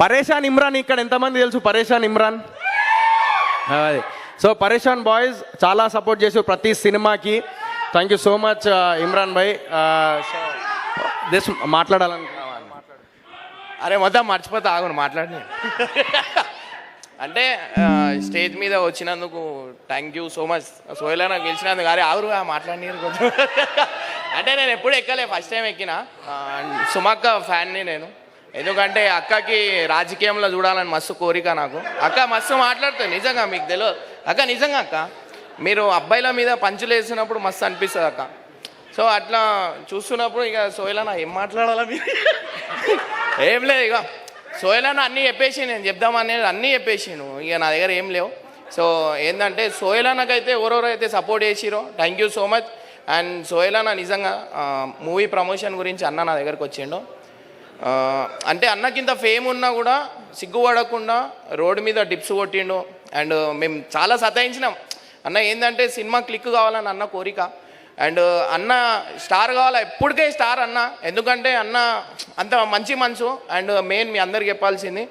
పరేషాన్ ఇమ్రాన్ ఇక్కడ ఎంతమంది తెలుసు? పరేషాన్ ఇమ్రాన్ అది. సో పరేషాన్ బాయ్స్ చాలా సపోర్ట్ చేసారు ప్రతి సినిమాకి. Thank you so much Imran భాయ్. సో దిస్ మాట్లాడాలనుకున్నావా? అరే మొత్తం మర్చిపోతా, ఆగును మాట్లాడి. అంటే స్టేజ్ మీద వచ్చినందుకు thank you so much. Sohel అన్న గెలిచినందుకు. అరే ఆగురుగా మాట్లాడినారు కొంచెం. అంటే నేను ఎప్పుడు ఎక్కలే, ఫస్ట్ టైం ఎక్కిన. సుమక్క ఫ్యాన్ని నేను, ఎందుకంటే అక్కకి రాజకీయంలో చూడాలని మస్తు కోరిక నాకు. అక్క మస్తు మాట్లాడుతుంది నిజంగా, మీకు తెలియదు అక్క. నిజంగా అక్క, మీరు అబ్బాయిల మీద పంచులు వేసినప్పుడు మస్తు అనిపిస్తుంది అక్క. సో అట్లా చూస్తున్నప్పుడు ఇక సోహెల్ అన్న ఏం మాట్లాడాలా మీరు? ఏం లేదు, ఇక సోహెల్ అన్న అన్నీ చెప్పేసి, నేను చెప్దామనేది అన్నీ చెప్పేసిండు. ఇక నా దగ్గర ఏం లేవు. సో ఏంటంటే సోహెల్ అన్నకైతే ఎవరెవరైతే సపోర్ట్ చేసిరో thank you so much. And Sohel అన్న నిజంగా మూవీ ప్రమోషన్ గురించి అన్న నా దగ్గరకు వచ్చిండు. అంటే అన్నకింత ఫేమ్ ఉన్నా కూడా సిగ్గుపడకుండా రోడ్డు మీద డిప్స్ కొట్టిండు. అండ్ మేము చాలా సతాయించినాం. అన్న ఏంటంటే సినిమా క్లిక్ కావాలని అన్న కోరిక. అండ్ అన్న స్టార్ కావాలా, ఎప్పటికే స్టార్ అన్న. ఎందుకంటే అన్న అంత మంచి మనసు. అండ్ మెయిన్ మీ అందరికి చెప్పాల్సింది,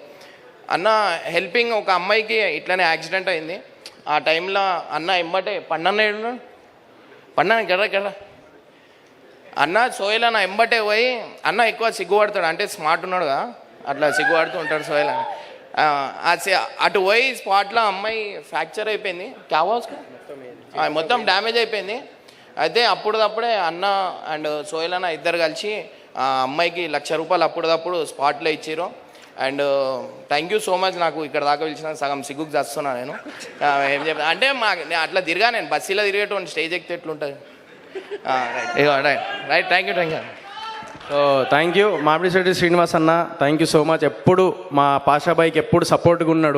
అన్న హెల్పింగ్. ఒక అమ్మాయికి ఇట్లనే యాక్సిడెంట్ అయింది. ఆ టైంలో అన్న ఎంబటే పండన గెర్ర అన్న సోహెల్ అన్న ఎంబటే పోయి, అన్న ఎక్కువ సిగ్గుపడతాడు, అంటే స్మార్ట్ ఉన్నాడుగా, అట్లా సిగ్గుపడుతూ ఉంటాడు సోహెల్ అన్న. అటు పోయి స్పాట్లో అమ్మాయి ఫ్రాక్చర్ అయిపోయింది, క్యావాస్గా మొత్తం డ్యామేజ్ అయిపోయింది. అయితే అప్పుడప్పుడే అన్న అండ్ సోహెల్ అన్న ఇద్దరు కలిసి ఆ అమ్మాయికి ₹1,00,000 అప్పుడప్పుడు స్పాట్లో ఇచ్చారు. And thank you so much. నాకు ఇక్కడ దాకా పిలిచిన సగం సిగ్గుకు చేస్తున్నా నేను. ఏం చెప్పా అంటే నేను అట్లా తిరిగా, నేను బస్సులో తిరిగేటువంటి స్టేజ్ ఎక్కితే ఎట్లుంటుంది. Right thank you. So thank you Mamidisetti Srinivas అన్న, థ్యాంక్ యూ సో మచ్. ఎప్పుడు మా పాషాబాయికి ఎప్పుడు సపోర్ట్గా ఉన్నాడు.